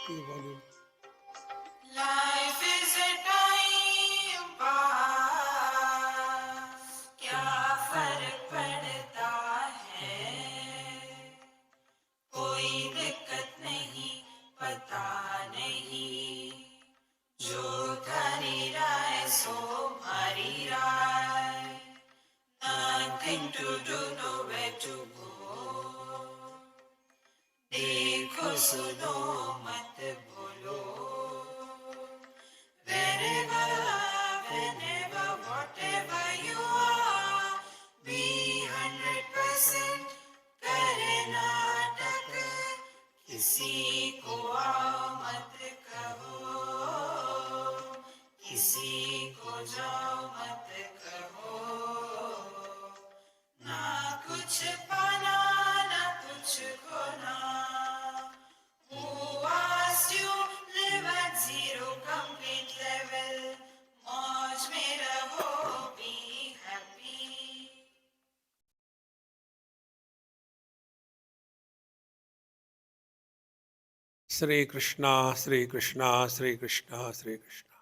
the volume. Life is a time pass, क्या फर्क पड़ता है, कोई दिक्कत नहीं, पता नहीं, जो थारी राय सो भारी राय, nothing to do, nowhere to go, देखो सुनो मत बोलो, wherever, whenever, whatever you are, be 100% करे नाटक, किसी को आओ मत कहो, किसी को जाओ मत कहो, ना कुछ पाना ना कुछ खोना. Who asked you live at zero complete level? मौज में रहो, be happy. Sri Krishna, Sri Krishna, Sri Krishna, Sri Krishna.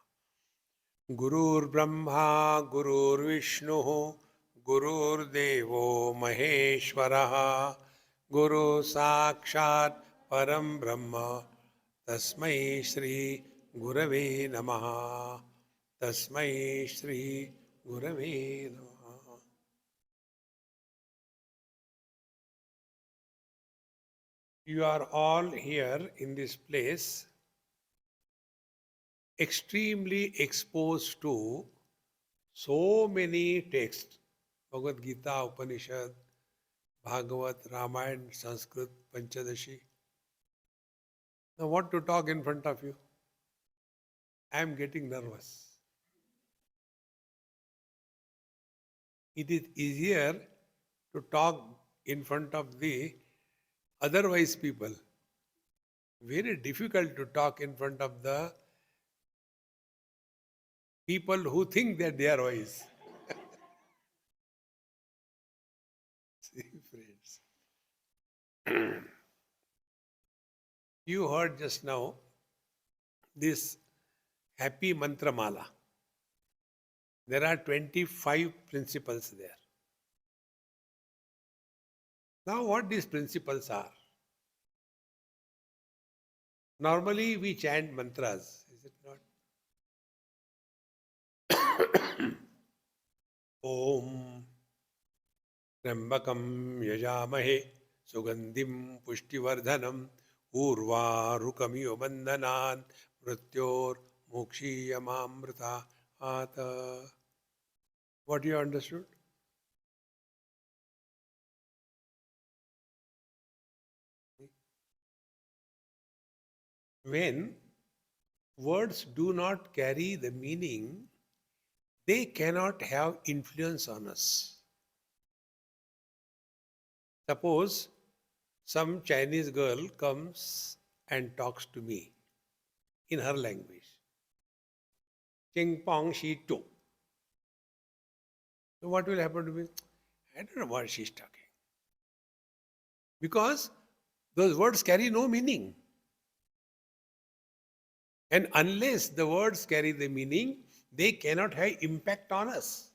Gurur Brahma, Gurur Vishnu, Gurur Devo Maheshwaraha, Guru Sakshat Param Brahma, Tasmai Shri Gurave Namaha, Tasmai Shri Gurave Namaha. You are all here in this place extremely exposed to so many texts, Bhagavad Gita, Upanishad, Bhagavat, Ramayana, Sanskrit, Panchadashi. Now what to talk in front of you? I am getting nervous. It is easier to talk in front of the otherwise people. Very difficult to talk in front of the people who think that they are wise. See, friends. You heard just now this happy mantra mala. There are 25 principles there. Now what these principles are? Normally we chant mantras, is it not? Om Trambakam Yajamahe Sugandim Pushtivardhanam Urvarukamiyo Bandhanan Mrityor Mokshiyamamrita Ata. What you understood? When words do not carry the meaning, they cannot have influence on us. Suppose some Chinese girl comes and talks to me in her language. Ching pong shi to. So what will happen to me? I don't know what she's talking. Because those words carry no meaning. And unless the words carry the meaning, they cannot have impact on us.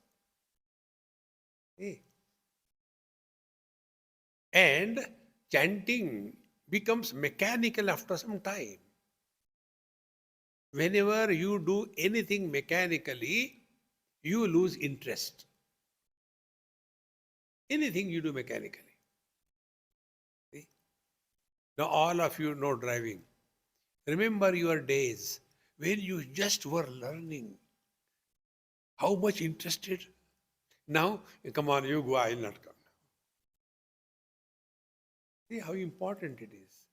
And chanting becomes mechanical after some time. Whenever you do anything mechanically, you lose interest. Anything you do mechanically. See? Now all of you know driving. Remember your days when you just were learning. How much interested? Now, come on, you go, I will not come. See how important it is.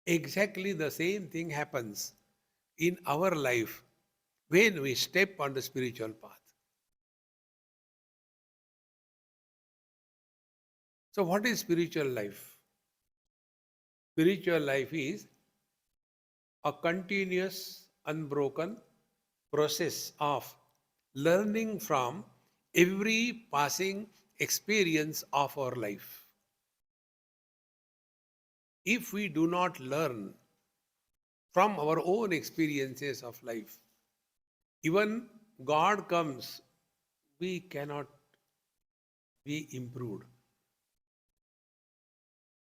Exactly the same thing happens in our life when we step on the spiritual path. So what is spiritual life? Spiritual life is a continuous, unbroken process of learning from every passing experience of our life. If we do not learn from our own experiences of life. Even God comes, we cannot be improved.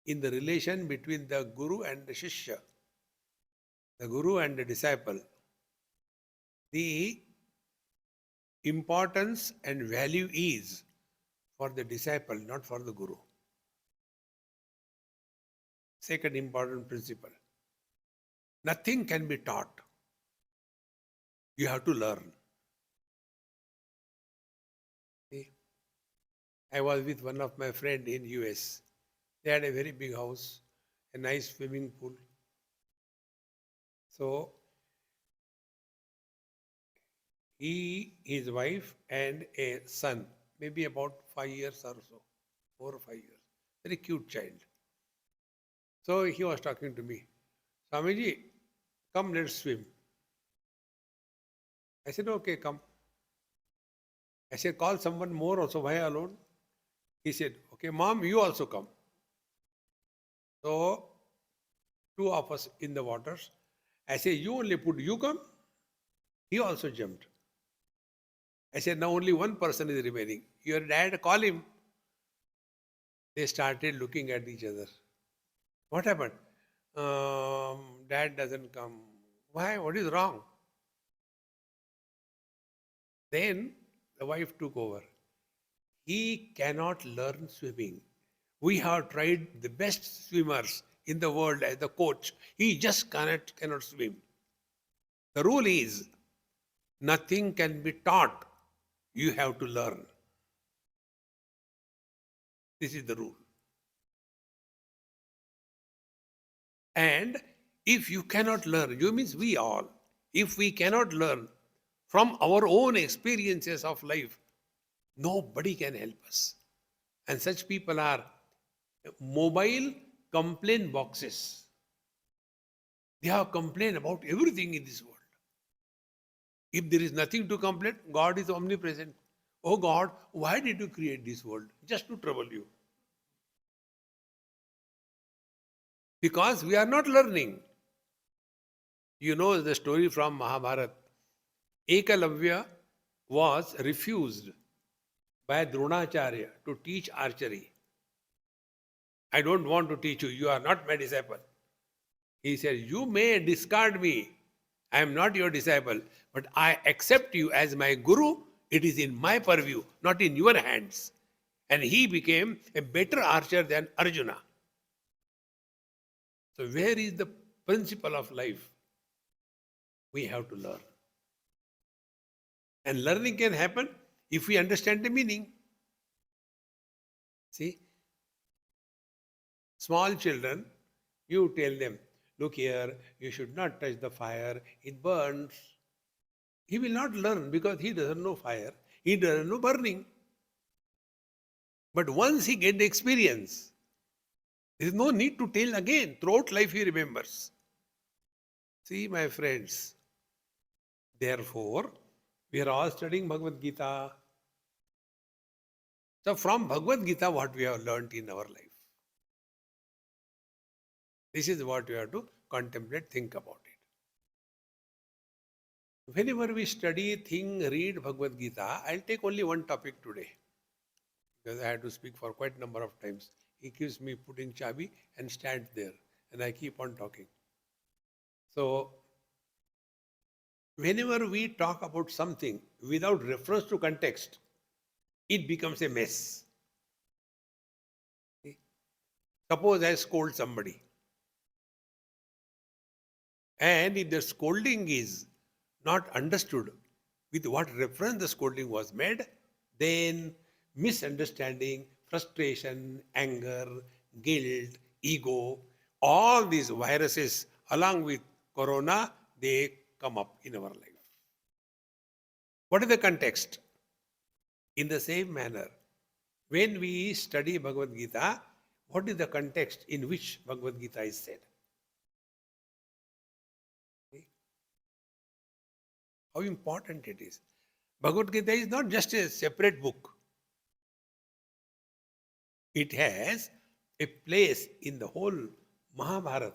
In the relation between the Guru and the Shishya, the Guru and the disciple, the importance and value is for the disciple, not for the Guru. Second important principle. Nothing can be taught. You have to learn. See, I was with one of my friends in US. They had a very big house, a nice swimming pool. So he, his wife, and a son, maybe about 5 years or so, 4 or 5 years, very cute child. So he was talking to me, Swamiji, come, let's swim. I said, okay, come. I said, call someone more also, why alone? He said, okay, mom, you also come. So, two of us in the waters. I said, you only put, you come. He also jumped. I said, now only one person is remaining. Your dad, call him. They started looking at each other. What happened? Dad doesn't come. Why? What is wrong? Then the wife took over. He cannot learn swimming. We have tried the best swimmers in the world as the coach. He just cannot swim. The rule is nothing can be taught. You have to learn. This is the rule. And if you cannot learn, you means we all, if we cannot learn from our own experiences of life, nobody can help us. And such people are mobile complaint boxes. They have complained about everything in this world. If there is nothing to complain, God is omnipresent. Oh God, why did you create this world? Just to trouble you. Because we are not learning. You know the story from Mahabharata. Ekalavya was refused by Dronacharya to teach archery. I don't want to teach you. You are not my disciple. He said, you may discard me. I am not your disciple, but I accept you as my guru. It is in my purview, not in your hands. And he became a better archer than Arjuna. So where is the principle of life? We have to learn. And learning can happen if we understand the meaning. See, small children, you tell them, look here, you should not touch the fire, it burns. He will not learn because he doesn't know fire, he doesn't know burning. But once he gets the experience, there is no need to tell again. Throughout life he remembers. See, my friends, therefore, we are all studying Bhagavad Gita. So from Bhagavad Gita, what we have learnt in our life? This is what we have to contemplate, think about it. Whenever we study, think, read Bhagavad Gita, I'll take only one topic today. Because I had to speak for quite a number of times. He keeps me putting chabi and stands there. And I keep on talking. So, whenever we talk about something without reference to context, it becomes a mess. See? Suppose I scold somebody. And if the scolding is not understood with what reference the scolding was made, then misunderstanding, frustration, anger, guilt, ego, all these viruses along with corona, they come up in our life. What is the context? In the same manner, when we study Bhagavad Gita, what is the context in which Bhagavad Gita is said? How important it is. Bhagavad Gita is not just a separate book. It has a place in the whole Mahabharata.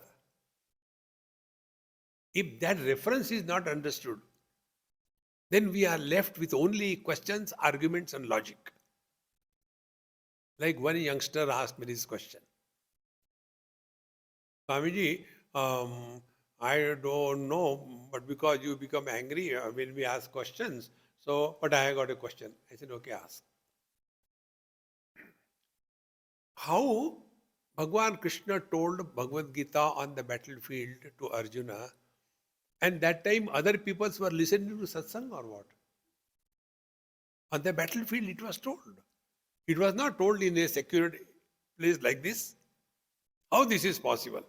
If that reference is not understood, then we are left with only questions, arguments, and logic. Like one youngster asked me this question: Swamiji, I don't know, but because you become angry when we ask questions, so, but I got a question. I said, okay, ask. How Bhagwan Krishna told Bhagavad Gita on the battlefield to Arjuna, and that time other peoples were listening to satsang or what? On the battlefield it was told. It was not told in a secured place like this. How this is possible?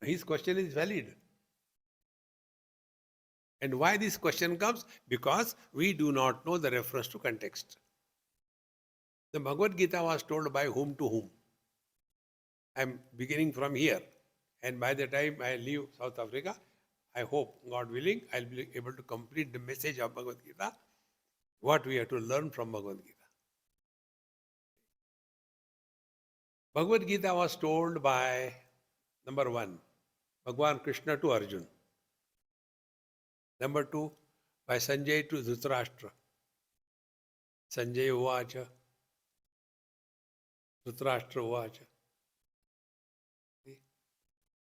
His question is valid. And why this question comes? Because we do not know the reference to context. The Bhagavad Gita was told by whom to whom. I am beginning from here. And by the time I leave South Africa, I hope, God willing, I'll be able to complete the message of Bhagavad Gita, what we have to learn from Bhagavad Gita. Bhagavad Gita was told by, number one, Bhagwan Krishna to Arjun. Number two, by Sanjay to Dhritarashtra. Sanjay Uvacha, Dhritarashtra Uvacha.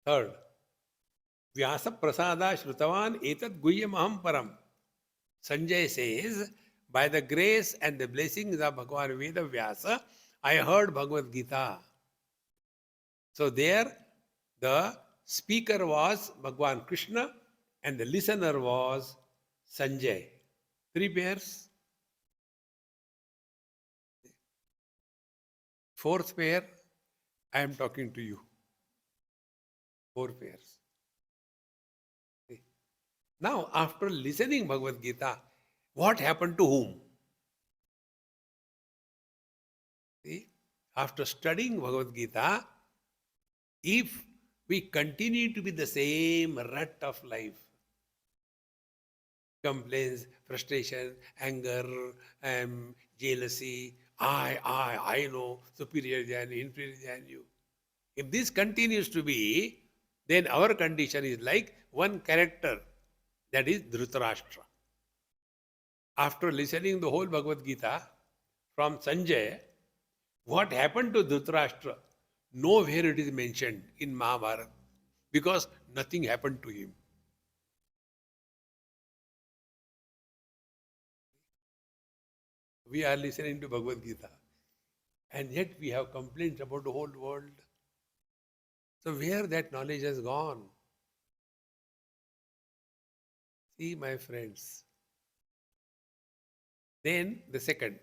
Third, Vyasa Prasada Shrutavan Etad Guhyamaham Param. Sanjay says, by the grace and the blessings of Bhagavan Veda Vyasa, I heard Bhagavad Gita. So there, the speaker was Bhagwan Krishna and the listener was Sanjay. Three pairs. Fourth pair, I am talking to you. Four pairs. Now, after listening Bhagavad Gita, what happened to whom? See, after studying Bhagavad Gita, if we continue to be the same rut of life, complaints, frustration, anger, jealousy, I know, superior than you, inferior than you. If this continues to be, then our condition is like one character, that is Dhritarashtra. After listening the whole Bhagavad Gita from Sanjay, what happened to Dhritarashtra? Nowhere it is mentioned in Mahabharata, because nothing happened to him. We are listening to Bhagavad Gita, and yet we have complaints about the whole world. So where that knowledge has gone? See, my friends. Then the second.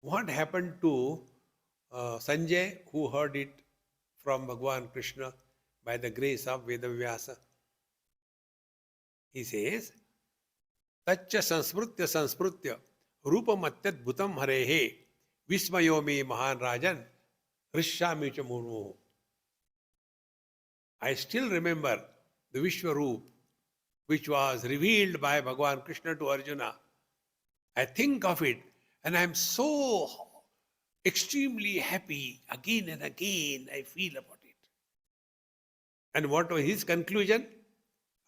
What happened to Sanjay, who heard it from Bhagwan Krishna by the grace of Vedavyasa? He says, Taccha sansmrutya rupamatyat bhutam harehe vismayomi mahan rajan rishyami cha murmu. I still remember the Vishwaroop which was revealed by Bhagwan Krishna to Arjuna. I think of it and I am so extremely happy. Again and again I feel about it. And what was his conclusion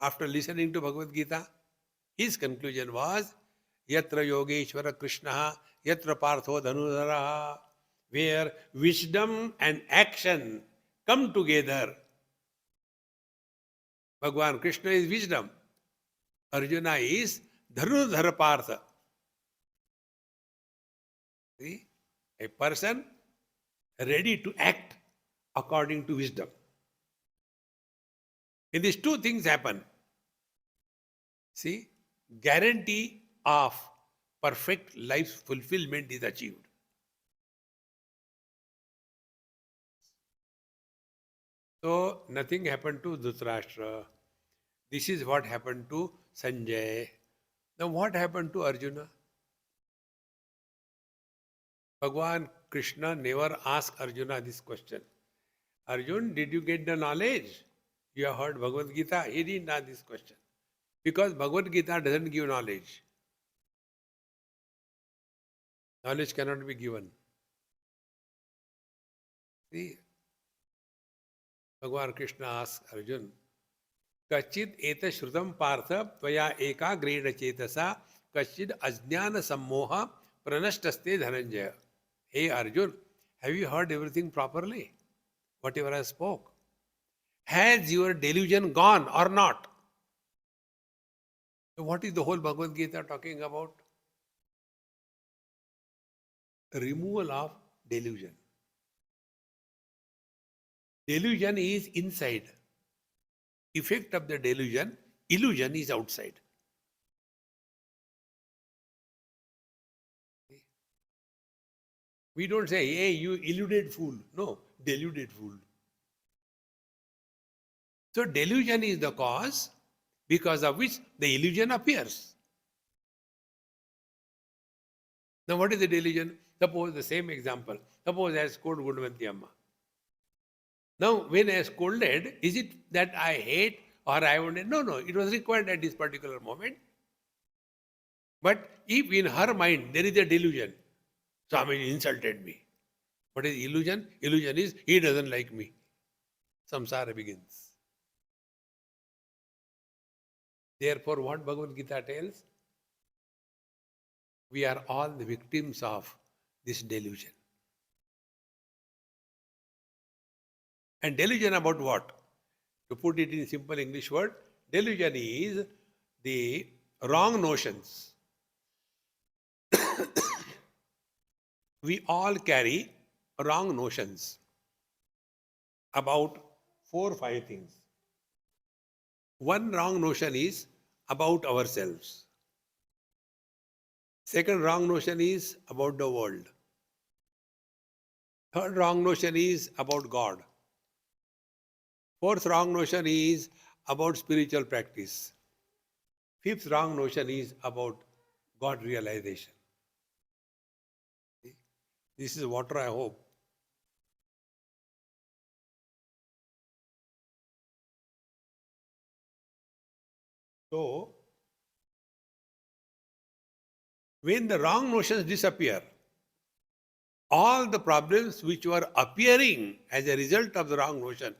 after listening to Bhagavad Gita? His conclusion was, Yatra Yogeshwara Krishna, Yatra Partho Dhanudhara, where wisdom and action come together. Bhagwan Krishna is wisdom. Arjuna is Dhanudhara Partha. See? A person ready to act according to wisdom. If these two things happen, see, guarantee of perfect life's fulfillment is achieved. So nothing happened to Dhritarashtra. This is what happened to Sanjay. Now what happened to Arjuna? Bhagwan Krishna never asked Arjuna this question. Arjun, did you get the knowledge? You have heard Bhagavad Gita. He didn't ask this question. Because Bhagavad Gita doesn't give knowledge. Knowledge cannot be given. See, Bhagavan Krishna asks Arjun, Kachid eta shrutam partha tvaya ekagrena chetasa kachid ajnana sammoha pranashtaste dhananjaya. Hey Arjun, have you heard everything properly? Whatever I spoke. Has your delusion gone or not? So what is the whole Bhagavad Gita talking about? Removal of delusion. Delusion is inside. Effect of the delusion, illusion is outside. We don't say, hey, you illuded fool. No, deluded fool. So delusion is the cause because of which the illusion appears. Now what is the delusion? Suppose the same example. Suppose I scold Gundavanti Amma. Now when I scolded, is it that I hate or I wanted? No, no, it was required at this particular moment. But if in her mind there is a delusion, Swami insulted me. What is illusion? Illusion is he doesn't like me. Samsara begins. Therefore, what Bhagavad Gita tells? We are all the victims of this delusion. And delusion about what? To put it in simple English word, delusion is the wrong notions. We all carry wrong notions about 4 or 5 things. One wrong notion is about ourselves. Second wrong notion is about the world. Third wrong notion is about God. Fourth wrong notion is about spiritual practice. Fifth wrong notion is about God realization. This is what I hope. So, when the wrong notions disappear, all the problems which were appearing as a result of the wrong notion,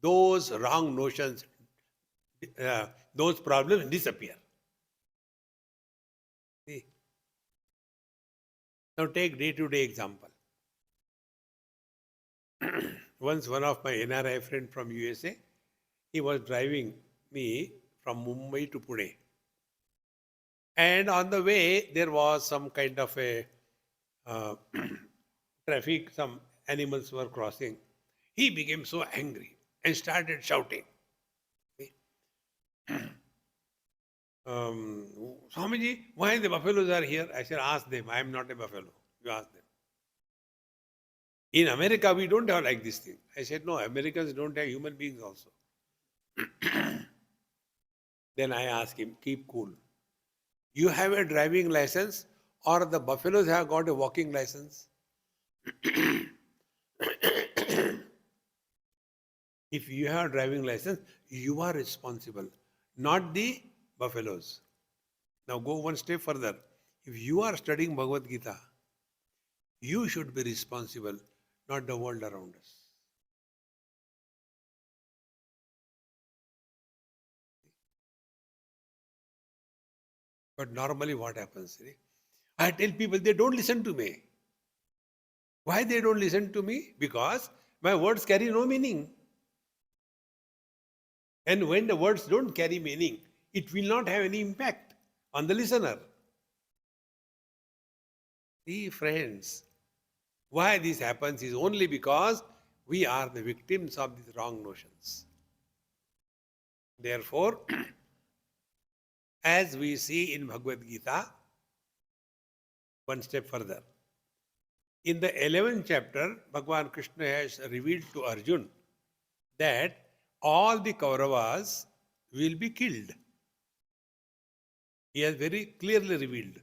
those wrong notions, those problems disappear. See? Now take day-to-day example. Once one of my NRI friend from USA, he was driving me from Mumbai to Pune. And on the way, there was some kind of a traffic, some animals were crossing. He became so angry and started shouting. Swamiji, why the buffaloes are here? I said, ask them. I am not a buffalo. You ask them. In America, we don't have like this thing. I said, no, Americans don't have human beings also. Then I asked him, keep cool. You have a driving license or the buffaloes have got a walking license? If you have a driving license, you are responsible, not the buffaloes. Now go one step further. If you are studying Bhagavad Gita, you should be responsible, not the world around us. But normally what happens? I tell people they don't listen to me. Why they don't listen to me? Because my words carry no meaning. And when the words don't carry meaning, it will not have any impact on the listener. See, friends, why this happens is only because we are the victims of these wrong notions. Therefore, as we see in Bhagavad Gita, one step further. In the 11th chapter, Bhagavan Krishna has revealed to Arjun that all the Kauravas will be killed. He has very clearly revealed.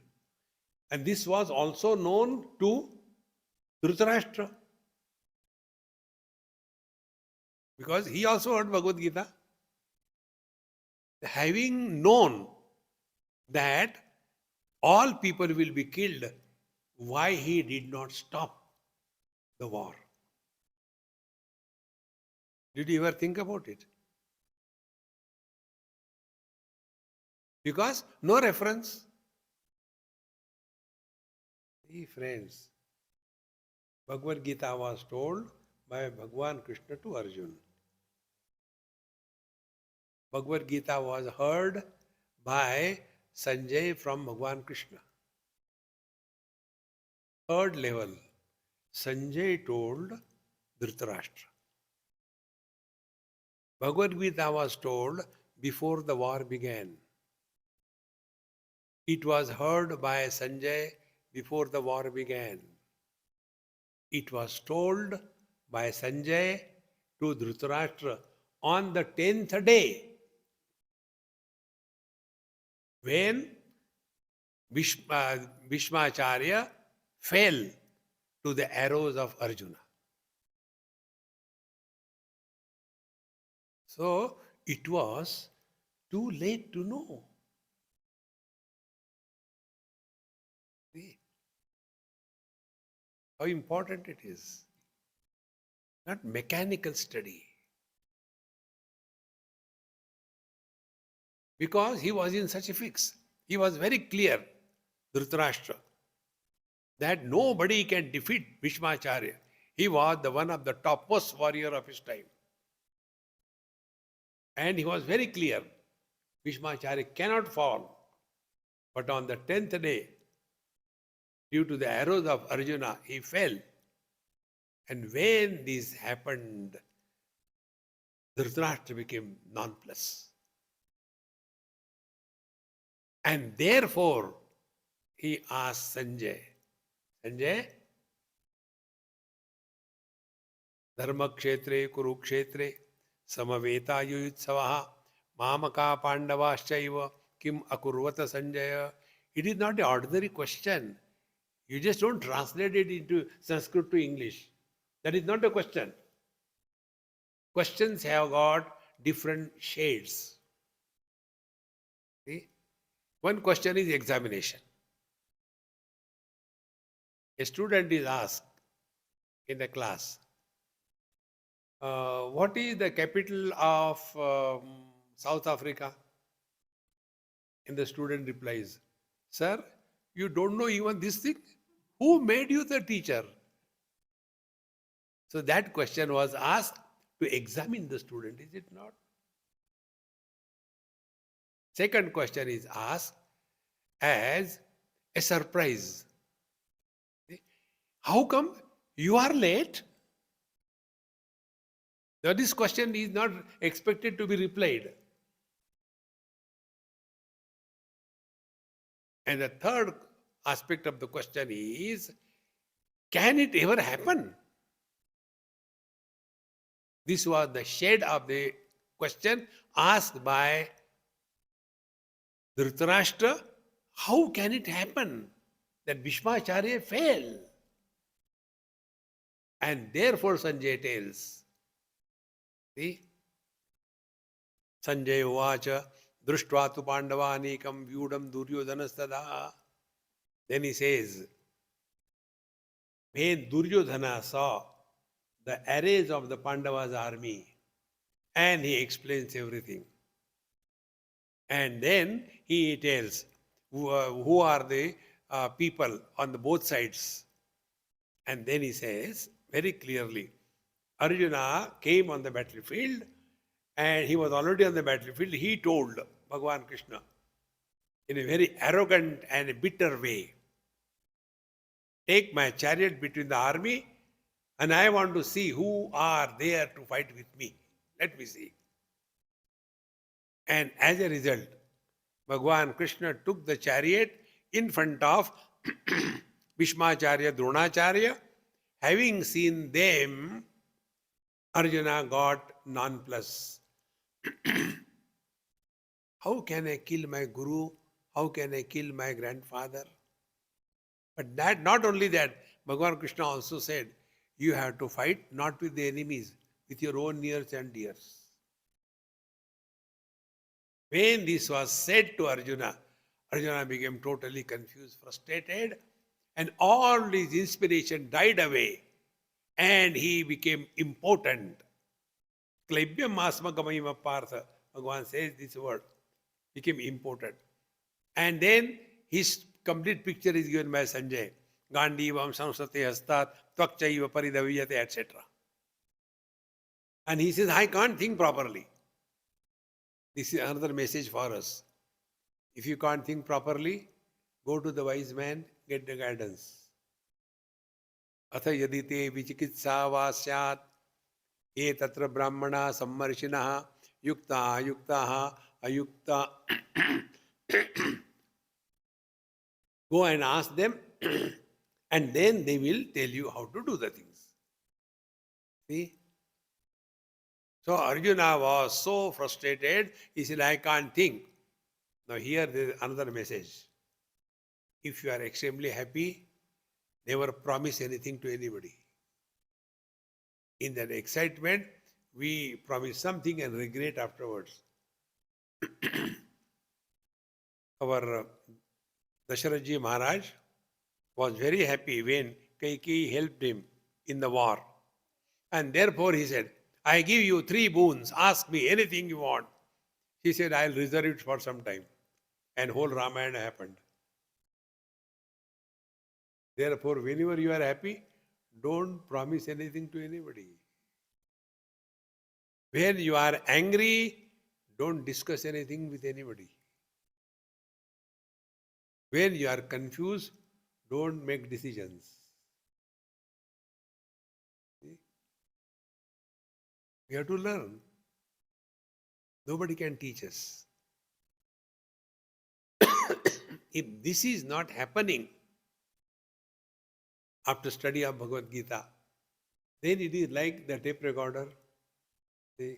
And this was also known to Dhritarashtra. Because he also heard Bhagavad Gita. Having known that all people will be killed, why he did not stop the war? Did you ever think about it? Because no reference. See, friends, Bhagavad Gita was told by Bhagwan Krishna to Arjuna. Bhagavad Gita was heard by Sanjay from Bhagwan Krishna. Third level, Sanjay told Dhritarashtra. Bhagavad Gita was told before the war began. It was heard by Sanjay before the war began. It was told by Sanjay to Dhritarashtra on the 10th day when Bhishmacharya fell to the arrows of Arjuna. So it was too late to know. See how important it is. Not mechanical study. Because he was in such a fix. He was very clear, Dhritarashtra, that nobody can defeat Bhishmacharya. He was the one of the topmost warrior of his time. And he was very clear, Bhishmacharya cannot fall. But on the 10th day, due to the arrows of Arjuna, he fell. And when this happened, Dhritarashtra became nonplussed. And therefore, he asked Sanjay, Sanjay, Dharma Kshetre Kurukshetre Samaveta Yuyutsavaha Mamaka Pandavaschaiva Kim Akurvata Sanjaya. It is not an ordinary question. You just don't translate it into Sanskrit to English. That is not a question. Questions have got different shades. See? One question is examination. A student is asked in the class, what is the capital of South Africa? And the student replies, sir, you don't know even this thing? Who made you the teacher? So that question was asked to examine the student, is it not? Second question is asked as a surprise. How come you are late? Now this question is not expected to be replied. And the third aspect of the question is, can it ever happen? This was the shade of the question asked by Dhritarashtra. How can it happen that Bhishmacharya fell? And therefore Sanjay tells, see, Sanjay Uvacha Društva tu Pandavanikam Vyudam Duryodhanastada. Then he says, when Duryodhana saw the arrays of the Pandavas' army, and he explains everything. And then he tells who are the people on the both sides. And then he says very clearly, Arjuna came on the battlefield and he was already on the battlefield. He told Bhagavan Krishna in a very arrogant and a bitter way, take my chariot between the army and I want to see who are there to fight with me. Let me see. And as a result, Bhagavan Krishna took the chariot in front of Bhishmacharya, Dronacharya. Having seen them, Arjuna got nonplussed. How can I kill my guru? How can I kill my grandfather? But that, not only that, Bhagavan Krishna also said, you have to fight not with the enemies, with your own nears and dears. When this was said to Arjuna, Arjuna became totally confused, frustrated, and all his inspiration died away, and he became impotent. Klaibyam asmagamaiva partha. Bhagavan says this word became imported. And then his complete picture is given by Sanjay. Gandivam samsate hastat tvakchaiva paridaviyate, etc. And he says, I can't think properly. This is another message for us. If you can't think properly, go to the wise man, get the guidance. Atha yadi te vichikitsa va syat ye tatra brahmana sammarshinaha yukta ayuktaha ayukta. Go and ask them and then they will tell you how to do the things. See? So Arjuna was so frustrated, he said, I can't think. Now here there is another message. If you are extremely happy, never promise anything to anybody. In that excitement, we promise something and regret afterwards. Our Dasharatji Maharaj was very happy when Kaikeyi helped him in the war. And therefore he said, I give you 3 boons, ask me anything you want. He said, I'll reserve it for some time. And whole Ramayana happened. Therefore, whenever you are happy, don't promise anything to anybody. When you are angry, don't discuss anything with anybody. When you are confused, don't make decisions. See? We have to learn. Nobody can teach us. If this is not happening after study of Bhagavad Gita, then it is like the tape recorder. See?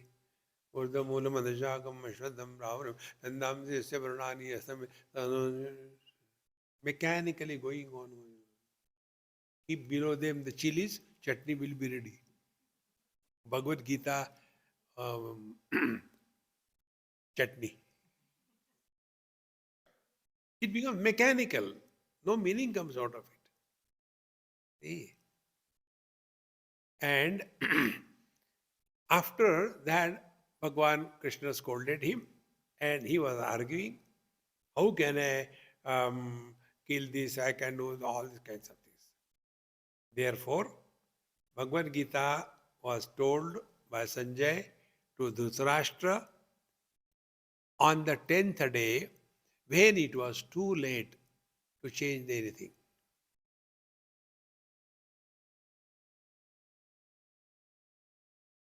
Mechanically going on. Keep below them the chilies, chutney will be ready. Bhagavad Gita chutney. It becomes mechanical. No meaning comes out of it. See? And after that, Bhagavan Krishna scolded him and he was arguing, how can I kill this, I can do all these kinds of things. Therefore, Bhagavad Gita was told by Sanjay to Dhritarashtra on the 10th day when it was too late to change anything.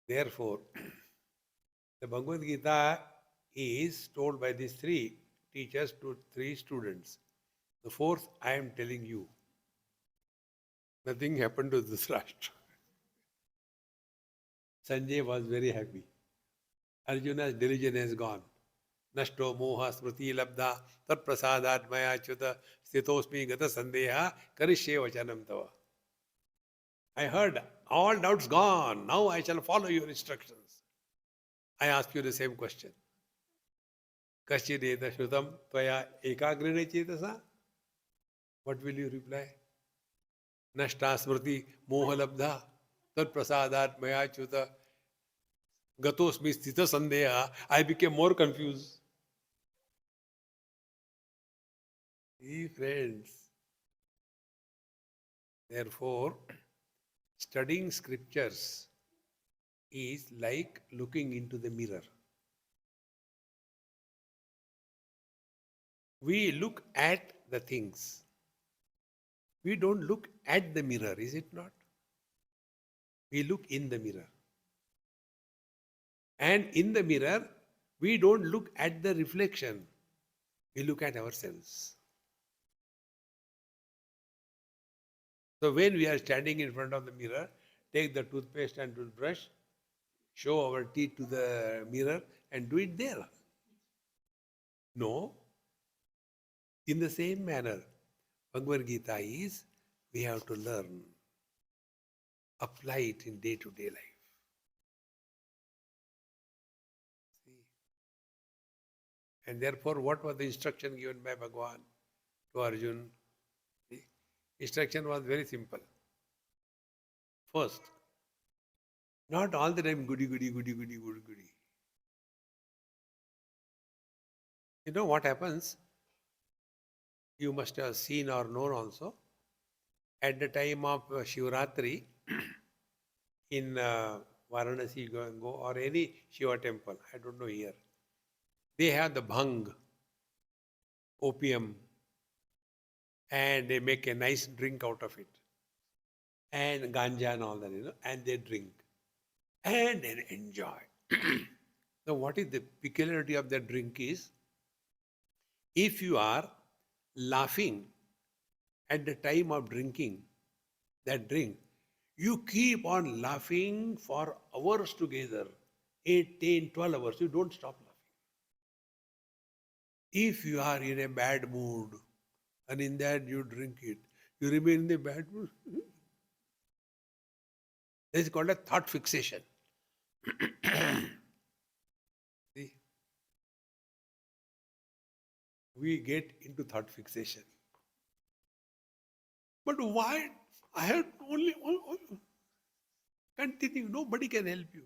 Therefore, the Bhagavad Gita is told by these 3 teachers to 3 students. The 4th, I am telling you. Nothing happened to Dhritarashtra. Sanjay was very happy. Arjuna's diligence has gone. Nashto moha smriti labdha tat prasadat maya chuta stitosmi gata sandeha karishye vachanam tava. I heard all doubts gone. Now I shall follow your instructions. I ask you the same question. Kaschideta shrutam tvaya ekagrine chetasa. What will you reply? Nashta smriti moha labdha tat prasadat maya chuta gatosmi stita sandeha. I became more confused. See, friends. Therefore, studying scriptures is like looking into the mirror. We look at the things. We don't look at the mirror, is it not? We look in the mirror. And in the mirror, we don't look at the reflection. We look at ourselves. So when we are standing in front of the mirror, take the toothpaste and toothbrush, show our teeth to the mirror and do it there. No. In the same manner, Bhagavad Gita is, we have to learn, apply it in day-to-day life. See? And therefore, what was the instruction given by Bhagavan to Arjuna? Instruction was very simple. First, Not all the time goody, goody, goody, goody, goody, goody. You know what happens? You must have seen or known also. At the time of Shivratri in Varanasi, go or any Shiva temple, I don't know here. They have the bhang, opium, and they make a nice drink out of it. And ganja and all that, and they drink. And they enjoy. Now, what is the peculiarity of that drink is, if you are laughing at the time of drinking that drink, you keep on laughing for hours together, 8, 10, 12 hours. You don't stop laughing. If you are in a bad mood and in that you drink it, you remain in the bad mood. This is called a thought fixation. See? We get into thought fixation. But why? I have only continue. Nobody can help you.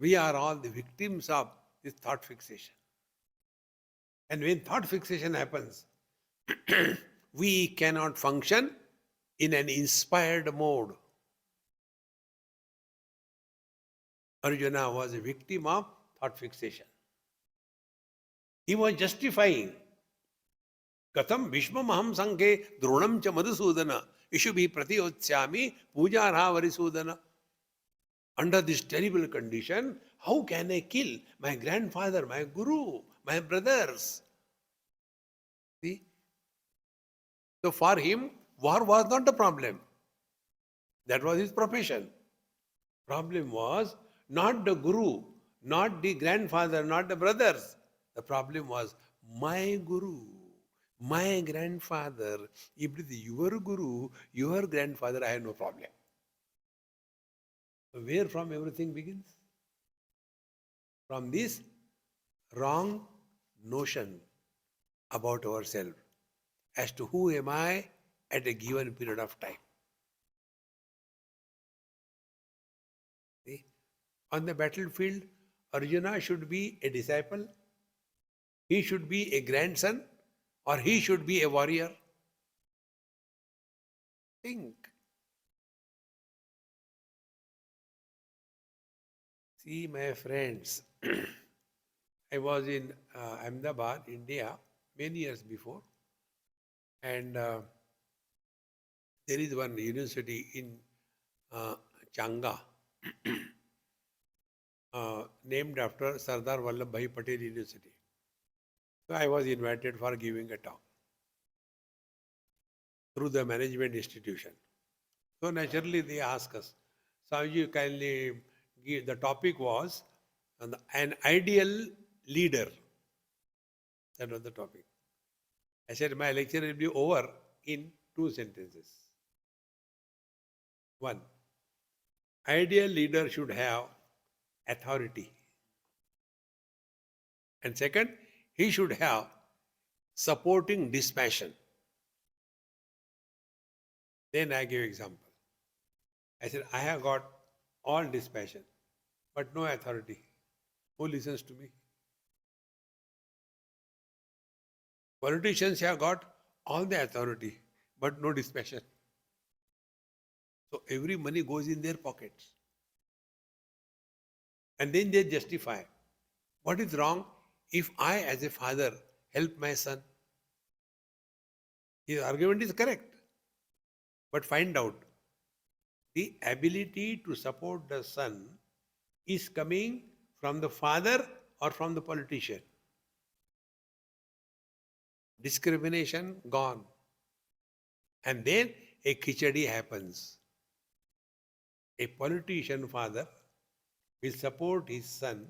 We are all the victims of this thought fixation. And when thought fixation happens, we cannot function in an inspired mode. Arjuna was a victim of thought fixation. He was justifying. Katham Bhishmamaham Sankhe Dronam cha Madhusudana Ishubhi Pratiyotsyami Pujara Varisudana. Under this terrible condition, how can I kill my grandfather, my guru, my brothers? See? So for him, war was not the problem. That was his profession. Problem was not the guru, not the grandfather, not the brothers. The problem was my guru, my grandfather. If it is your guru, your grandfather, I have no problem. So where from everything begins? From this wrong notion about ourselves as to who am I at a given period of time. See? On the battlefield, Arjuna should be a disciple, he should be a grandson, or he should be a warrior. Think. See, my friends, I was in Ahmedabad, India, many years before, and there is one university in Changa named after Sardar Vallabhbhai Patel University. So I was invited for giving a talk through the management institution. So naturally they asked us, Swamiji, kindly give, the topic was an ideal leader. That was the topic. I said my lecture will be over in 2 sentences. 1, ideal leader should have authority. And second, he should have supporting dispassion. Then I gave example. I said, I have got all dispassion, but no authority. Who listens to me? Politicians have got all the authority, but no dispassion. So every money goes in their pockets. And then they justify. What is wrong if I, as a father, help my son? His argument is correct. But find out, the ability to support the son is coming from the father or from the politician. Discrimination gone. And then a khichadi happens. A politician father will support his son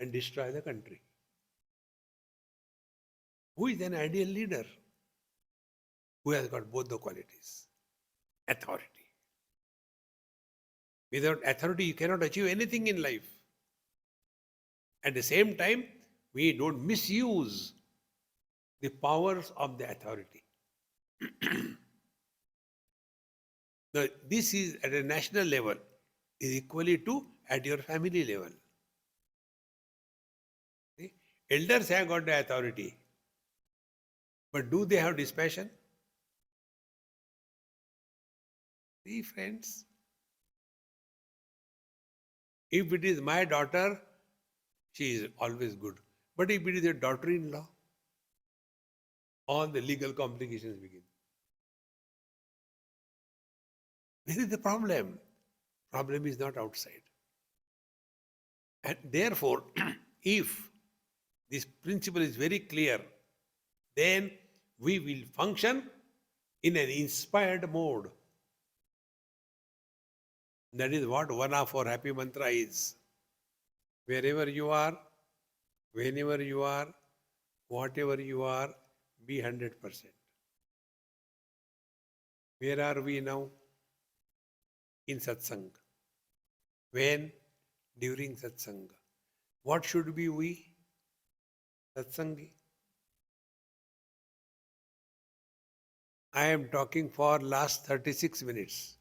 and destroy the country. Who is an ideal leader? Who has got both the qualities? Authority. Without authority, you cannot achieve anything in life. At the same time, we don't misuse the powers of the authority. Now, this is at a national level. is equally true at your family level. See? Elders have got the authority, but do they have dispassion? See, friends, if it is my daughter, she is always good. But if it is a daughter-in-law, all the legal complications begin. Where is the problem? Problem is not outside. And therefore, if this principle is very clear, then we will function in an inspired mode. That is what one of our happy mantra is. Wherever you are, whenever you are, whatever you are, be 100%. Where are we now? In satsang. When? During satsang. What should be we? Satsangi. I am talking for last 36 minutes.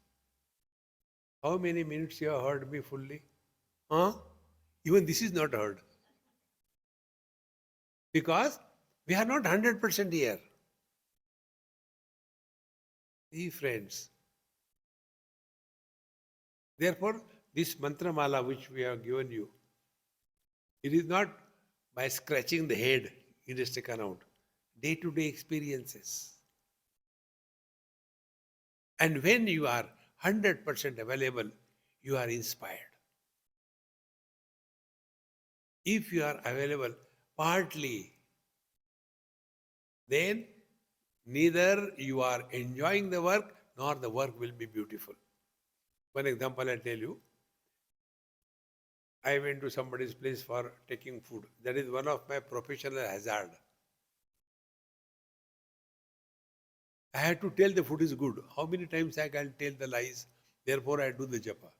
How many minutes you have heard me fully? Huh? Even this is not heard. Because we are not 100% here. See, friends. Therefore, this mantra mala which we have given you, it is not by scratching the head it is taken out. Day-to-day experiences. And when you are 100% available, you are inspired. If you are available partly, then neither you are enjoying the work nor the work will be beautiful. One example I tell you. I went to somebody's place for taking food. That is one of my professional hazard. I had to tell the food is good. How many times I can tell the lies? Therefore, I do the japa.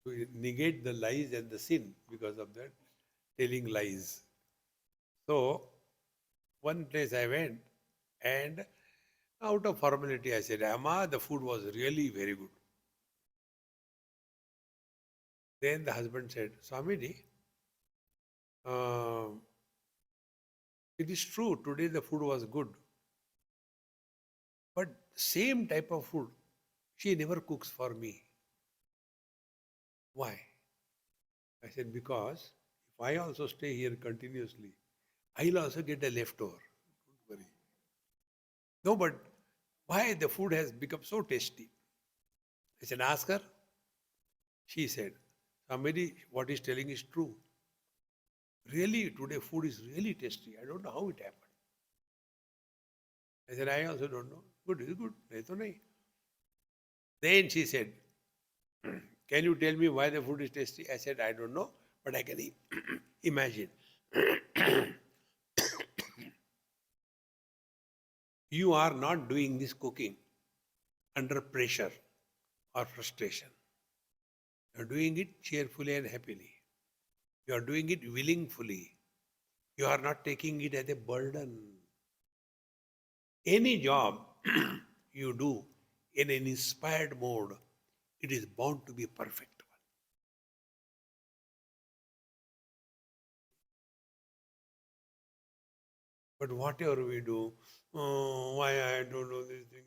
To negate the lies and the sin because of that telling lies. So, one place I went and out of formality I said, Amma, the food was really very good. Then the husband said, Swamiji, it is true, today the food was good. But same type of food, she never cooks for me. Why? I said, because if I also stay here continuously, I'll also get a leftover. Don't worry. No, but why the food has become so tasty? I said, ask her. She said, somebody, what is telling is true. Really, today food is really tasty. I don't know how it happened. I said, I also don't know. Good is good. Nahi. Then she said, can you tell me why the food is tasty? I said, I don't know, but I can imagine. You are not doing this cooking under pressure or frustration. You are doing it cheerfully and happily. You are doing it willingly. You are not taking it as a burden. Any job you do in an inspired mode, it is bound to be a perfect one. But whatever we do, why I don't know this thing,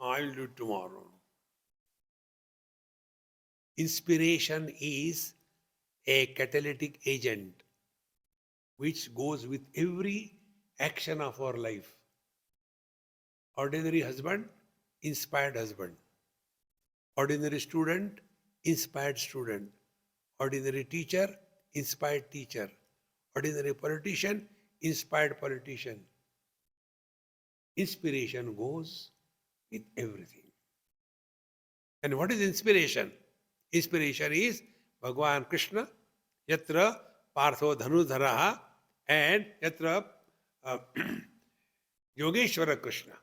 I'll do it tomorrow. Inspiration is a catalytic agent which goes with every action of our life. Ordinary husband, inspired husband. Ordinary student, inspired student. Ordinary teacher, inspired teacher. Ordinary politician, inspired politician. Inspiration goes with everything. And what is inspiration? Inspiration is Bhagavan Krishna, yatra partho dhanudharaha, and yatra Yogeshwara Krishna.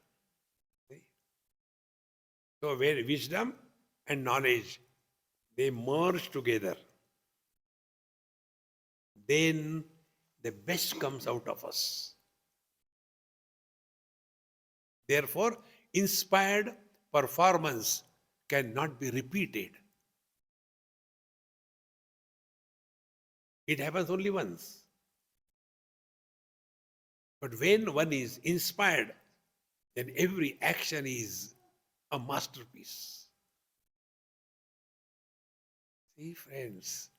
So where wisdom and knowledge, they merge together, then the best comes out of us. Therefore, inspired performance cannot be repeated. It happens only once. But when one is inspired, then every action is a masterpiece. See, friends.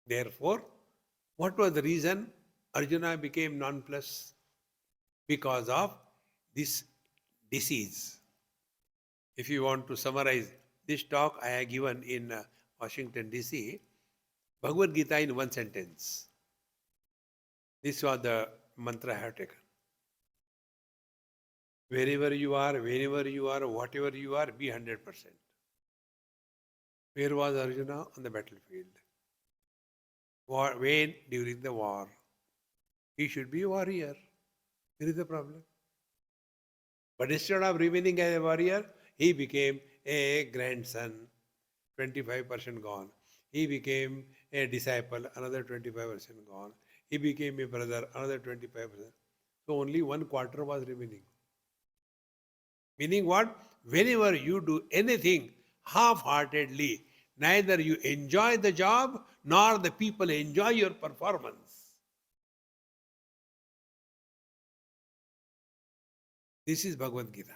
Therefore, what was the reason Arjuna became nonplussed? Because of this disease. If you want to summarize this talk I have given in Washington, D.C., Bhagavad Gita in one sentence. This was the mantra I have taken. Wherever you are, whenever you are, whatever you are, be 100%. Where was Arjuna? On the battlefield. When? During the war. He should be a warrior. There is the problem. But instead of remaining as a warrior, he became a grandson, 25% gone. He became a disciple, another 25% gone. He became a brother, another 25%. So only 1/4 was remaining. Meaning what? Whenever you do anything half-heartedly, neither you enjoy the job nor the people enjoy your performance. This is Bhagavad Gita.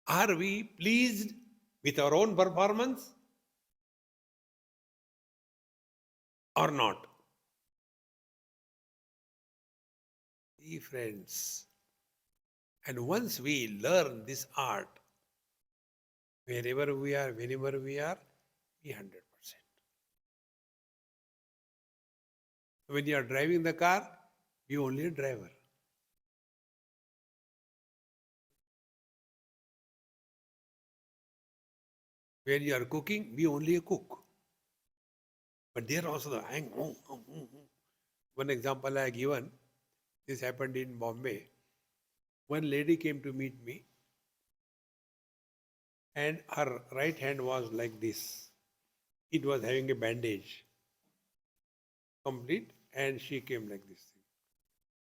Are we pleased with our own performance or not? See, friends, and once we learn this art, wherever we are, whenever we are, be 100%. When you are driving the car, be only a driver. When you are cooking, be only a cook. But there also the hang. One example I have given, this happened in Bombay. One lady came to meet me and her right hand was like this. It was having a bandage, complete, and she came like this.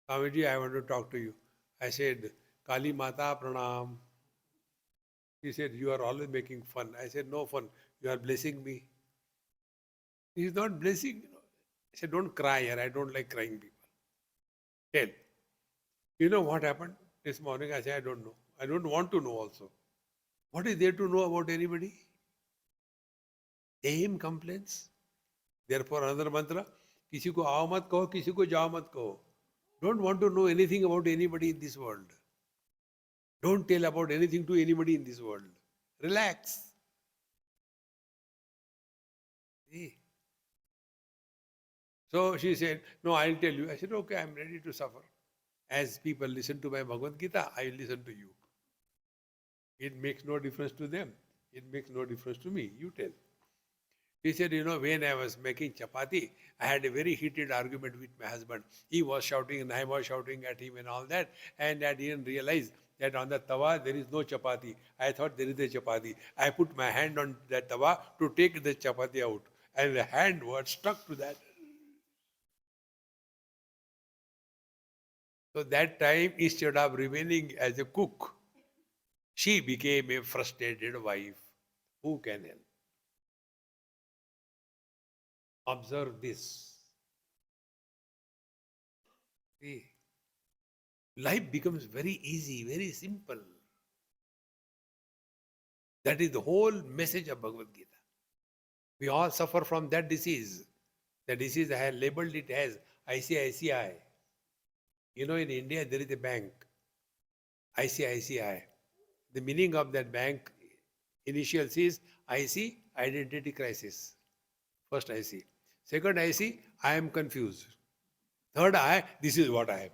Swamiji, I want to talk to you. I said, Kali Mata Pranam. He said, you are always making fun. I said, no fun. You are blessing me. He is not blessing. I said, don't cry here. I don't like crying people. Tell. You know what happened this morning? I said, I don't know. I don't want to know also. What is there to know about anybody? Same complaints. Therefore, another mantra, किसी को आओ मत कहो, किसी को जाओ मत कहो. Don't want to know anything about anybody in this world. Don't tell about anything to anybody in this world. Relax. See? So she said, no, I'll tell you. I said, okay, I'm ready to suffer. As people listen to my Bhagavad Gita, I will listen to you. It makes no difference to them. It makes no difference to me. You tell. He said, you know, when I was making chapati, I had a very heated argument with my husband. He was shouting and I was shouting at him and all that. And I didn't realize that on the tawa there is no chapati. I thought there is a chapati. I put my hand on that tawa to take the chapati out. And the hand was stuck to that. So that time, instead of remaining as a cook, she became a frustrated wife. Who can help? Observe this. See, life becomes very easy, very simple. That is the whole message of Bhagavad Gita. We all suffer from that disease. The disease I have labeled it as ICICI. You know, in India there is a bank, ICICI. The meaning of that bank initials is IC, identity crisis. First IC. Second IC, I am confused. Third I, this is what I am.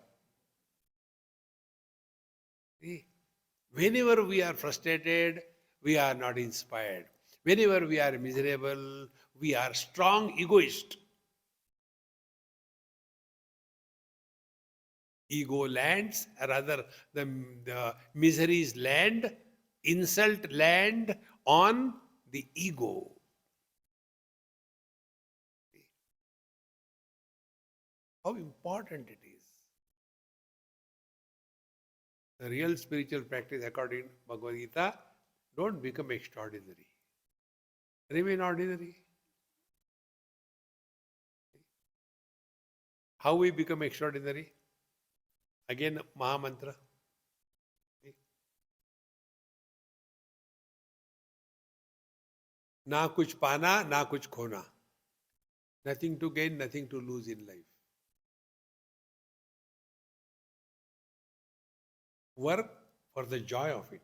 See? Whenever we are frustrated, we are not inspired. Whenever we are miserable, we are strong egoist. Ego lands, rather the miseries land, insult land on the ego. How important it is. The real spiritual practice according to Bhagavad Gita, Don't become extraordinary. Remain ordinary. How we become extraordinary? Again, Maha Mantra. ना कुछ पाना, ना कुछ खोना. Nothing to gain, nothing to lose in life. Work for the joy of it.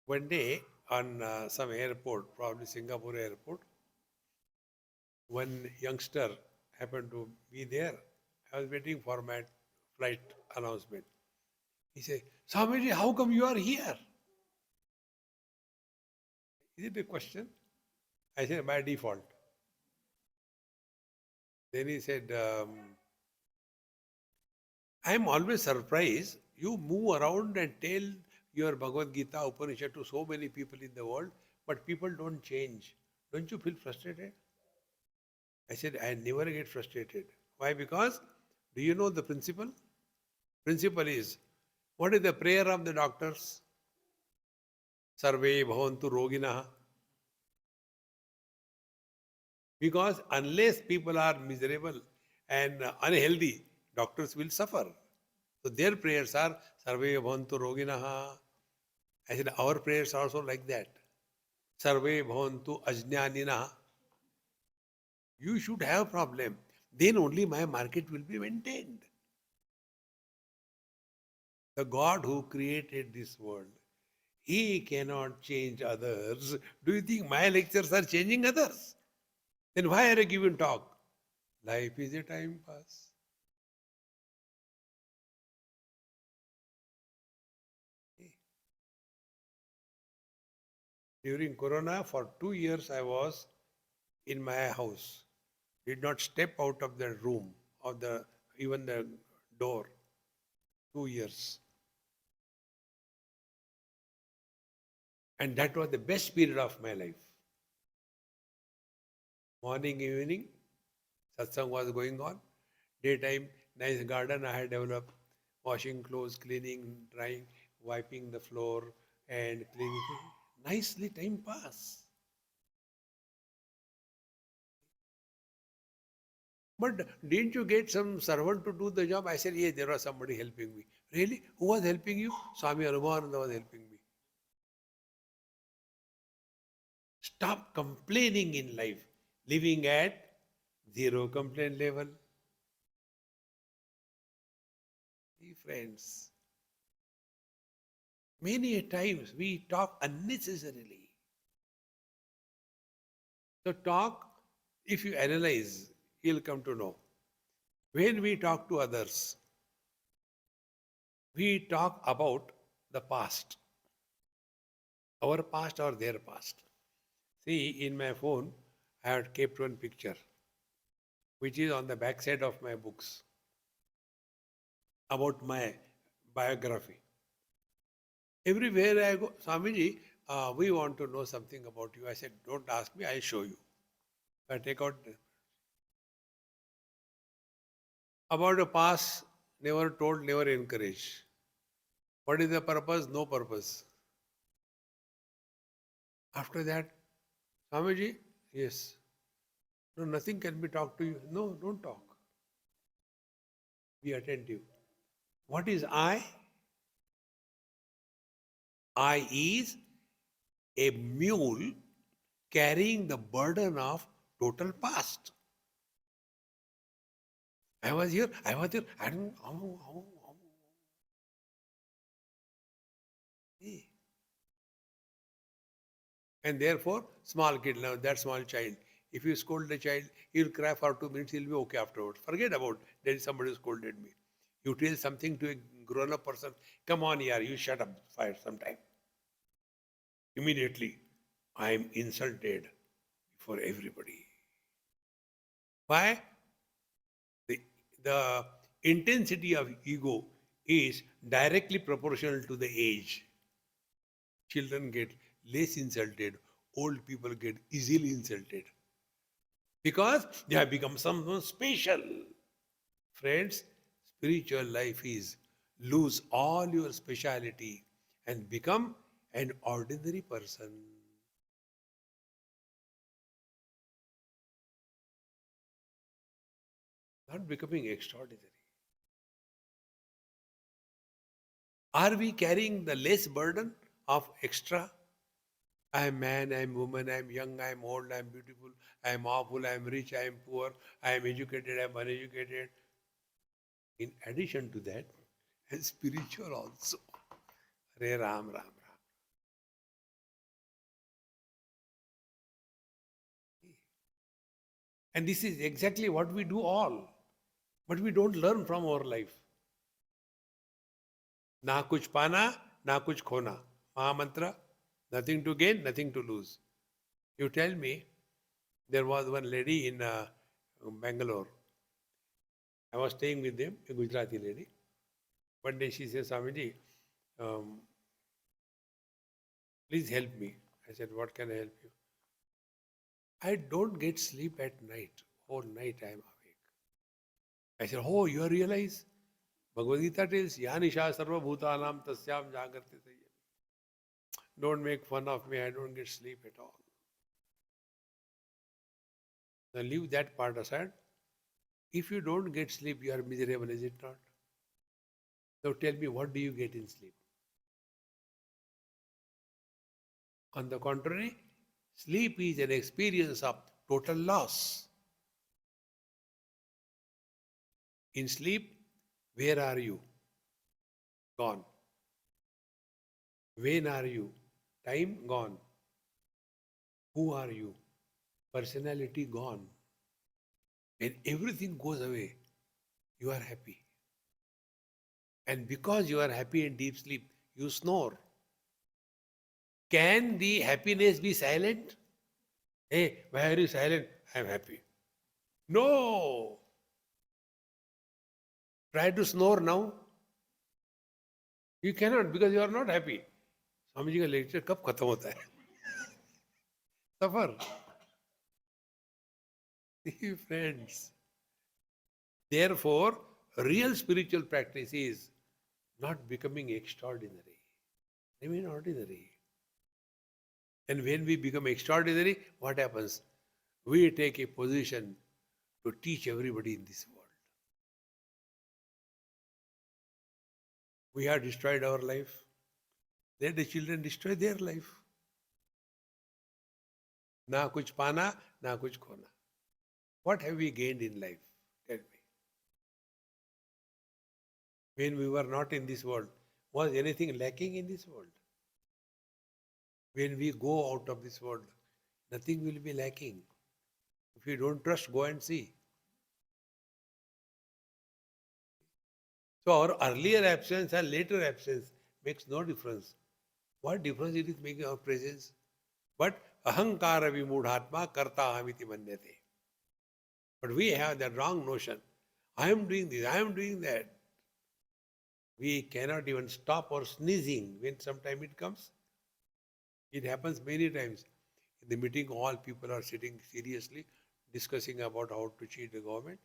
One day on some airport, probably Singapore airport, one youngster happened to be there. I was waiting for my flight announcement. He said, Swamiji, how come you are here? Is it a question? I said, by default. Then he said, I am always surprised. You move around and tell your Bhagavad Gita Upanishad to so many people in the world, but people don't change. Don't you feel frustrated? I said, I never get frustrated. Why? Because, do you know the principle? Principle is, what is the prayer of the doctors? Sarve bhavantu roginaha. Because unless people are miserable and unhealthy, doctors will suffer. So their prayers are Sarve bhavantu roginaha. I said, our prayers are also like that. Sarve bhavantu ajnaninaha. You should have problem. Then only my market will be maintained. The God who created this world, He cannot change others. Do you think my lectures are changing others? Then why are I giving talk? Life is a time pass. During Corona, for 2 years I was in my house. Did not step out of the room or even the door. 2 years. And that was the best period of my life. Morning, evening, satsang was going on. Daytime, nice garden I had developed. Washing clothes, cleaning, drying, wiping the floor and cleaning. Nicely time pass. But didn't you get some servant to do the job? I said, yes, there was somebody helping me. Really? Who was helping you? Swami Anumananda was helping me. Stop complaining in life. Living at zero complaint level. Friends, many a times we talk unnecessarily. So talk, if you analyze, you'll come to know. When we talk to others, we talk about the past, our past or their past. See, in my phone, I have kept one picture, which is on the back side of my books, about my biography. Everywhere I go, Swamiji, we want to know something about you. I said, don't ask me, I'll show you. I take out about the past, never told, never encouraged. What is the purpose? No purpose. After that, Swamiji, yes. No, nothing can be talked to you. No, don't talk. Be attentive. What is I? I is a mule carrying the burden of total past. I was here, I was there, I don't know. And therefore, small kid, now that small child, if you scold the child, he'll cry for 2 minutes, he'll be okay afterwards. Forget about that somebody scolded me. You tell something to a grown-up person, come on here, you shut up for some time. Immediately, I am insulted for everybody. Why? The intensity of ego is directly proportional to the age. Children get less insulted, old people get easily insulted. Because they have become someone special. Friends, spiritual life is lose all your speciality and become an ordinary person. Not becoming extraordinary. Are we carrying the less burden of extra? I am man, I am woman, I am young, I am old, I am beautiful, I am awful, I am rich, I am poor, I am educated, I am uneducated. In addition to that, and spiritual also. Hare Ram, Ram, Ram. And this is exactly what we do all. But we don't learn from our life. Na kuch pana, na kuch khona. Mahamantra, nothing to gain, nothing to lose. You tell me, there was one lady in Bangalore. I was staying with them, a Gujarati lady. One day she says, Swamiji, um, please help me. I said, what can I help you? I don't get sleep at night. Whole night I am awake. I said, oh, you realize? Bhagavad Gita tells, Yanisha sarva bhutanam tasyam jagrati sayyam. Don't make fun of me. I don't get sleep at all. Now leave that part aside. If you don't get sleep, you are miserable, is it not? Now tell me, what do you get in sleep? On the contrary, sleep is an experience of total loss. In sleep, where are you? Gone. When are you? Time gone. Who are you? Personality gone. When everything goes away, you are happy. And because you are happy in deep sleep, you snore. Can the happiness be silent? Hey, why are you silent? I am happy. No! Try to snore now. You cannot because you are not happy. Swami ji का lecture कब खत्म होता है? सफर. Friends. Therefore, real spiritual practice is not becoming extraordinary. Remain ordinary. And when we become extraordinary, what happens? We take a position to teach everybody in this world. We have destroyed our life. Let the children destroy their life. Na kuch pana, na kuch khona. What have we gained in life? Tell me. When we were not in this world, was anything lacking in this world? When we go out of this world, nothing will be lacking. If you don't trust, go and see. So our earlier absence and later absence makes no difference. What difference it is making our presence? But ahankara vimudhatma karta ahamiti manyate. But we have that wrong notion. I am doing this, I am doing that. We cannot even stop our sneezing when sometime it comes. It happens many times. In the meeting, all people are sitting seriously discussing about how to cheat the government.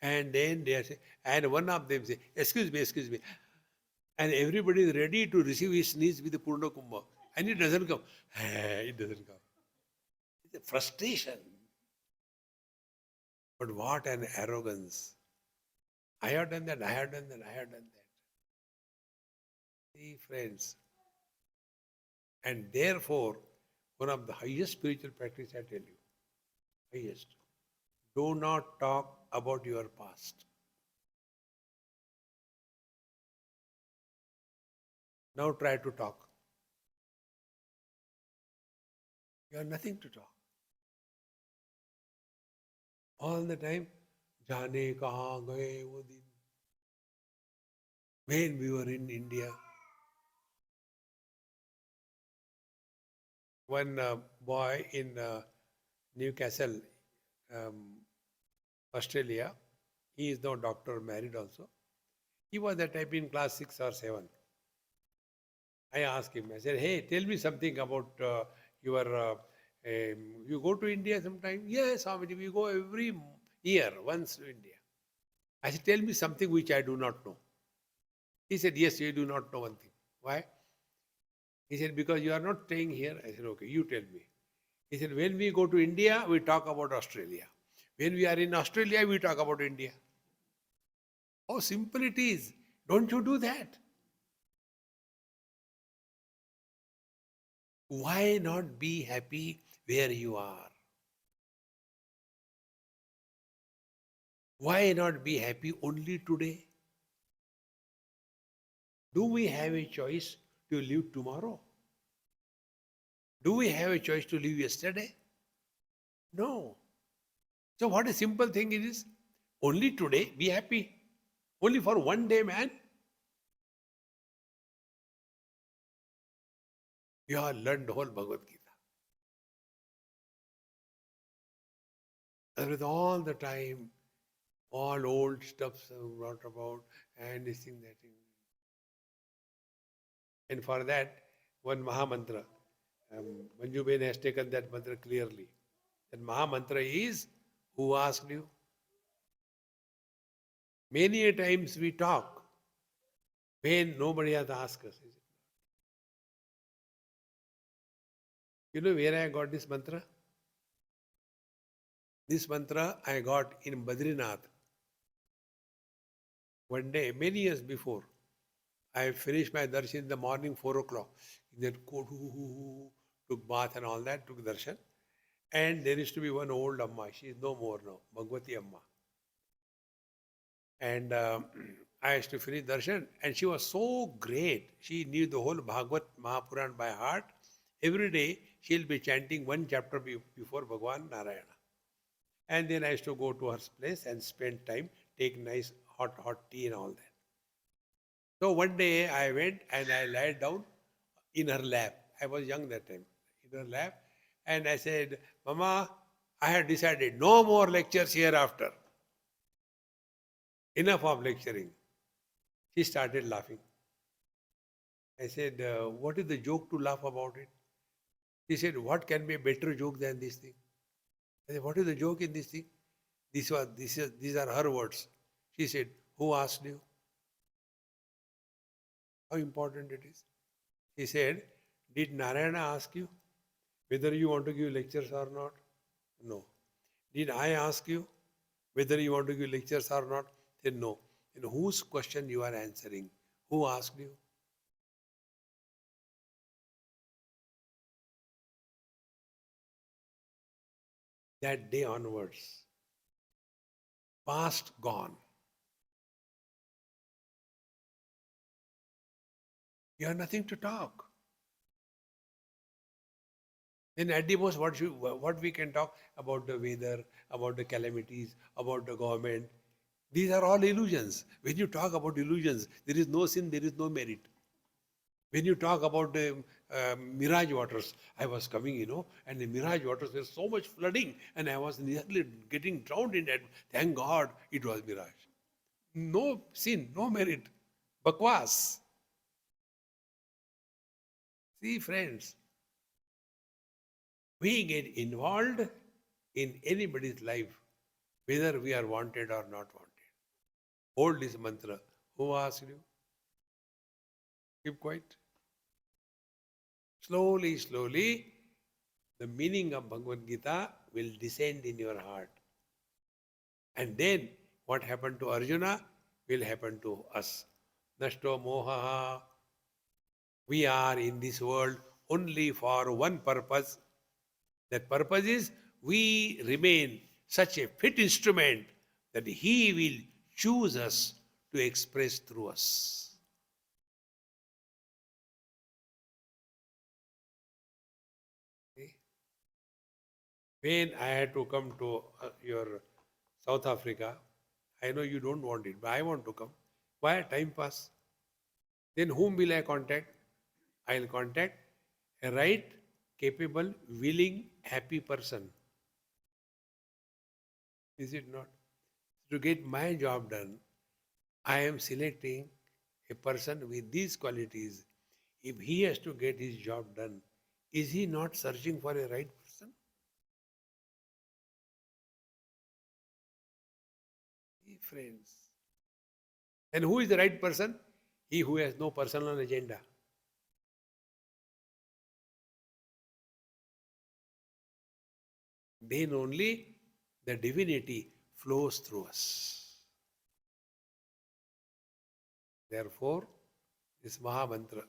And then they are saying, and one of them say, excuse me, excuse me. And everybody is ready to receive his sneeze with the Purna Kumbha. And it doesn't come. It doesn't come. It's a frustration. But what an arrogance. I have done that, I have done that, I have done that. See, friends. And therefore, one of the highest spiritual practice, I tell you, highest. Do not talk about your past. Now try to talk. You have nothing to talk. All the time, जाने कहाँ गए वो दिन. When we were in India, one boy in Newcastle, Australia, he is now doctor, married also. He was that time in class 6 or 7. I asked him, I said, hey, tell me something about you go to India sometime? Yes, Swamiji, we go every year, once to India. I said, tell me something which I do not know. He said, yes, you do not know one thing. Why? He said, because you are not staying here. I said, okay, you tell me. He said, when we go to India, we talk about Australia. When we are in Australia, we talk about India. How simple it is. Don't you do that? Why not be happy where you are? Why not be happy only today? Do we have a choice to live tomorrow? Do we have a choice to live yesterday? No. So what a simple thing it is. Only today, be happy. Only for one day, man. You have learned the whole Bhagavad Gita. And with all the time, all old stuffs brought about, and this thing, that thing. And for that, one Mahamantra, Manju Ben has taken that mantra clearly. That Mahamantra is, who asked you? Many a times we talk when nobody has asked us. Is it? You know where I got this mantra? This mantra I got in Badrinath. One day, many years before, I finished my darshan in the morning, 4 o'clock. Then took bath and all that, took darshan. And there used to be one old Amma. She is no more now, Bhagwati Amma. And I used to finish darshan. And she was so great. She knew the whole Bhagavad Mahapuran by heart. Every day, she'll be chanting one chapter before Bhagwan Narayana. And then I used to go to her place and spend time, take nice hot tea and all that. So one day I went and I lied down in her lap. I was young that time. In her lap. And I said, Mama, I had decided no more lectures hereafter. Enough of lecturing. She started laughing. I said, what is the joke to laugh about it? She said, what can be a better joke than this thing? I said, what is the joke in this thing? These are her words. She said, who asked you? How important it is. He said, did Narayana ask you whether you want to give lectures or not? No. Did I ask you whether you want to give lectures or not? He said, no. And whose question you are answering? Who asked you? That day onwards, past gone. You have nothing to talk. Then at the most, what we can talk about the weather, about the calamities, about the government. These are all illusions. When you talk about illusions, there is no sin, there is no merit. When you talk about the mirage waters, I was coming, and the mirage waters were so much flooding, and I was nearly getting drowned in that. Thank God it was mirage. No sin, no merit. Bakwas. See, friends, we get involved in anybody's life, whether we are wanted or not wanted. Hold this mantra. Who asked you? Keep quiet. Slowly, slowly, the meaning of Bhagavad Gita will descend in your heart. And then what happened to Arjuna will happen to us. Nashto mohaha. We are in this world only for one purpose. That purpose is we remain such a fit instrument that He will choose us to express through us. Okay? When I had to come to your South Africa, I know you don't want it, but I want to come. Why? Time pass. Then whom will I contact? I will contact a right, capable, willing, happy person. Is it not? To get my job done, I am selecting a person with these qualities. If he has to get his job done, is he not searching for a right person? Friends, And who is the right person? He who has no personal agenda. Then only the divinity flows through us. Therefore, this Maha Mantra,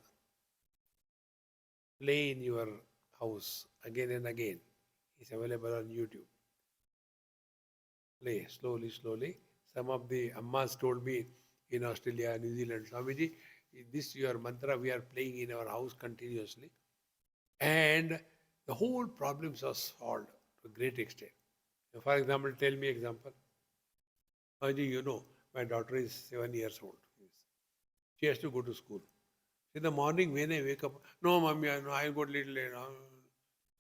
play in your house again and again. It's available on YouTube. Play slowly, slowly. Some of the Ammas told me in Australia, New Zealand, Swamiji, this your mantra we are playing in our house continuously. And the whole problems are solved to a great extent. For example, tell me example. Swamiji, you know, my daughter is 7 years old. She has to go to school. In the morning when I wake up, no, mommy, I got little late.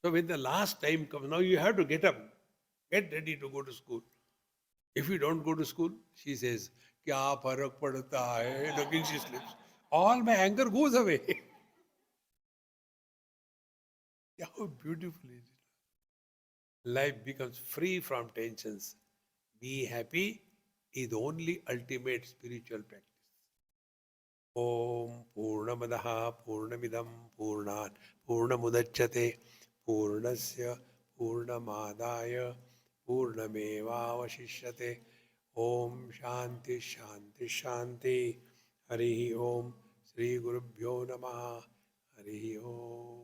So when the last time comes, now you have to get up, get ready to go to school. If you don't go to school, she says, "Kya farak padta hai?" Looking, she sleeps. All my anger goes away. How beautiful is it? Life becomes free from tensions. Be happy is the only ultimate spiritual practice. Om Purnamadaha Purnamidam Purnat Purnamudachyate Purnasya Purnamadaya Purnamevavashishyate. Om Shanti Shanti Shanti. Hari Om Sri Gurubhyo Namaha. Hari Om.